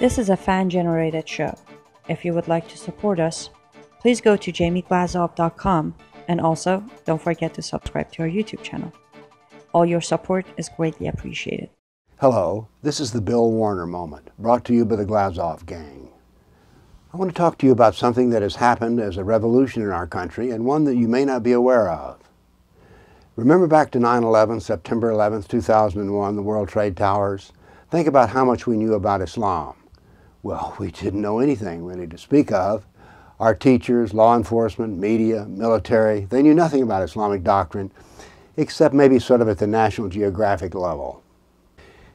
This is a fan-generated show. If you would like to support us, please go to jamieglazov.com, and also don't forget to subscribe to our YouTube channel. All your support is greatly appreciated. Hello, this is the Bill Warner Moment, brought to you by the Glazov Gang. I want to talk to you about something that has happened as a revolution in our country, and one that you may not be aware of. Remember back to 9/11, September 11th, 2001, the World Trade Towers? Think about how much we knew about Islam. Well, we didn't know anything really to speak of. Our teachers, law enforcement, media, military, they knew nothing about Islamic doctrine, except maybe sort of at the National Geographic level.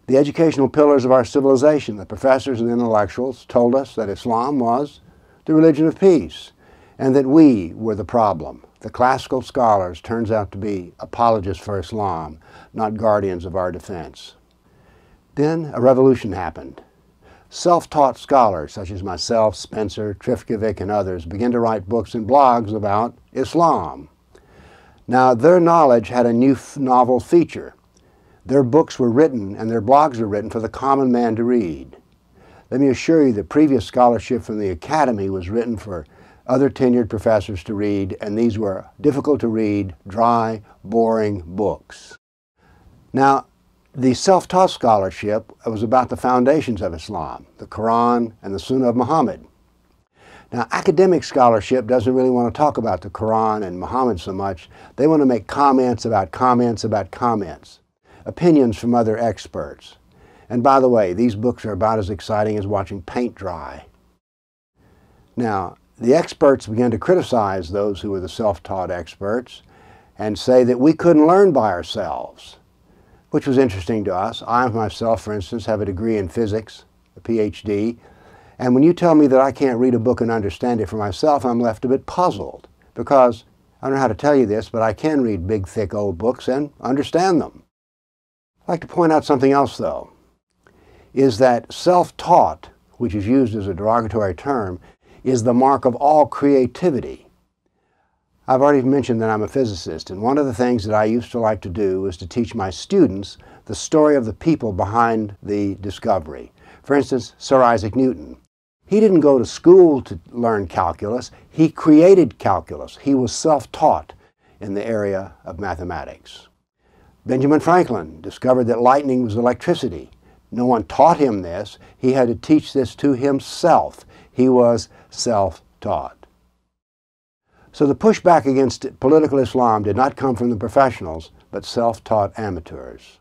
The educational pillars of our civilization, the professors and intellectuals, told us that Islam was the religion of peace, and that we were the problem. The classical scholars turns out to be apologists for Islam, not guardians of our defense. Then a revolution happened. Self-taught scholars such as myself, Spencer, Trifkovic, and others began to write books and blogs about Islam. Now, their knowledge had a new novel feature. Their books were written and their blogs were written for the common man to read. Let me assure you that previous scholarship from the academy was written for other tenured professors to read, and these were difficult to read, dry, boring books. Now, the self-taught scholarship was about the foundations of Islam, the Quran and the Sunnah of Muhammad. Now, academic scholarship doesn't really want to talk about the Quran and Muhammad so much. They want to make comments about comments, opinions from other experts. And by the way, these books are about as exciting as watching paint dry. Now, the experts began to criticize those who were the self-taught experts and say that we couldn't learn by ourselves, which was interesting to us. I myself, for instance, have a degree in physics, a PhD, and when you tell me that I can't read a book and understand it for myself, I'm left a bit puzzled, because I don't know how to tell you this, but I can read big, thick, old books and understand them. I'd like to point out something else, though, is that self-taught, which is used as a derogatory term, is the mark of all creativity. I've already mentioned that I'm a physicist, and one of the things that I used to like to do was to teach my students the story of the people behind the discovery. For instance, Sir Isaac Newton. He didn't go to school to learn calculus. He created calculus. He was self-taught in the area of mathematics. Benjamin Franklin discovered that lightning was electricity. No one taught him this. He had to teach this to himself. He was self-taught. So the pushback against political Islam did not come from the professionals, but self-taught amateurs.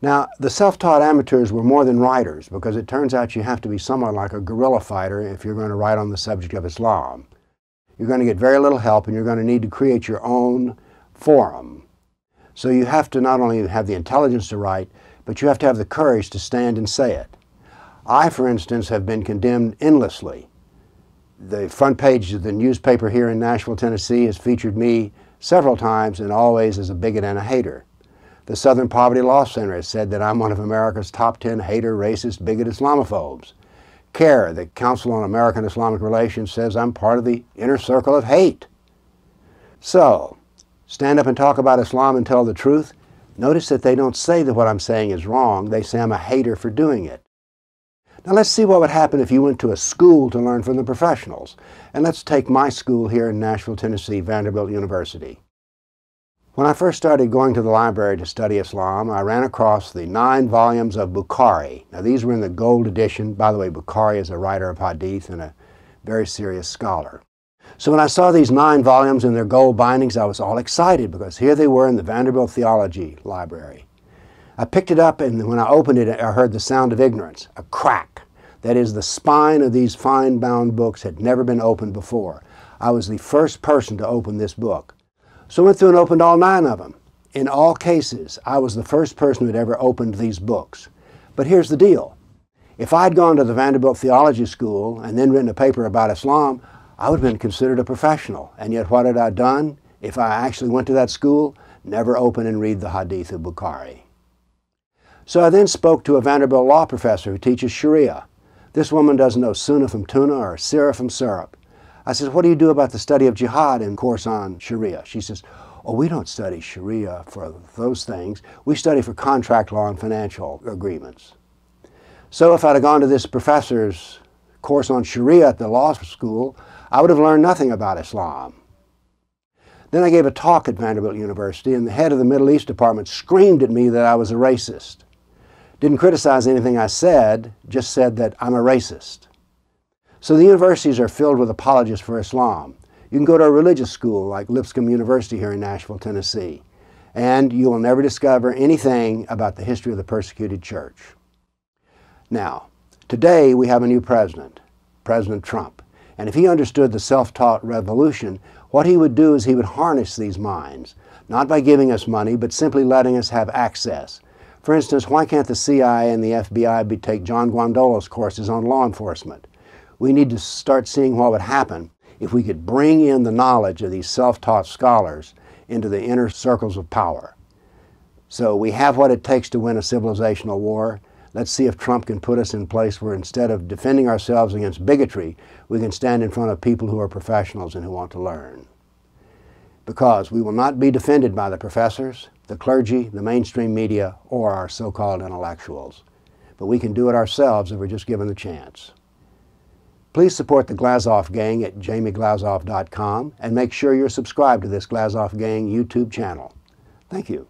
Now, the self-taught amateurs were more than writers, because it turns out you have to be somewhat like a guerrilla fighter if you're going to write on the subject of Islam. You're going to get very little help, and you're going to need to create your own forum. So you have to not only have the intelligence to write, but you have to have the courage to stand and say it. I, for instance, have been condemned endlessly. The front page of the newspaper here in Nashville, Tennessee has featured me several times, and always as a bigot and a hater. The Southern Poverty Law Center has said that I'm one of America's top 10 hater, racist, bigot Islamophobes. CARE, the Council on American Islamic Relations, says I'm part of the inner circle of hate. So, stand up and talk about Islam and tell the truth. Notice that they don't say that what I'm saying is wrong. They say I'm a hater for doing it. Now let's see what would happen if you went to a school to learn from the professionals. And let's take my school here in Nashville, Tennessee, Vanderbilt University. When I first started going to the library to study Islam, I ran across the 9 volumes of Bukhari. Now these were in the gold edition. By the way, Bukhari is a writer of hadith and a very serious scholar. So when I saw these 9 volumes in their gold bindings, I was all excited, because here they were in the Vanderbilt Theology Library. I picked it up, and when I opened it, I heard the sound of ignorance, a crack. That is, the spine of these fine-bound books had never been opened before. I was the first person to open this book. So I went through and opened all 9 of them. In all cases, I was the first person who had ever opened these books. But here's the deal. If I'd gone to the Vanderbilt Theology School and then written a paper about Islam, I would have been considered a professional. And yet what had I done? If I actually went to that school, never open and read the Hadith of Bukhari. So I then spoke to a Vanderbilt law professor who teaches Sharia. This woman doesn't know Sunnah from tuna or Sirah from syrup. I said, what do you do about the study of jihad in course on Sharia? She says, oh, we don't study Sharia for those things. We study for contract law and financial agreements. So if I'd have gone to this professor's course on Sharia at the law school, I would have learned nothing about Islam. Then I gave a talk at Vanderbilt University, and the head of the Middle East department screamed at me that I was a racist. Didn't criticize anything I said, just said that I'm a racist. So the universities are filled with apologists for Islam. You can go to a religious school like Lipscomb University here in Nashville, Tennessee, and you will never discover anything about the history of the persecuted church. Now, today we have a new president, President Trump, and if he understood the self-taught revolution, what he would do is he would harness these minds, not by giving us money, but simply letting us have access. For instance, why can't the CIA and the FBI take John Guandolo's courses on law enforcement? We need to start seeing what would happen if we could bring in the knowledge of these self-taught scholars into the inner circles of power. So we have what it takes to win a civilizational war. Let's see if Trump can put us in place where instead of defending ourselves against bigotry, we can stand in front of people who are professionals and who want to learn. Because we will not be defended by the professors, the clergy, the mainstream media, or our so-called intellectuals. But we can do it ourselves if we're just given the chance. Please support the Glazov Gang at jamieglazov.com and make sure you're subscribed to this Glazov Gang YouTube channel. Thank you.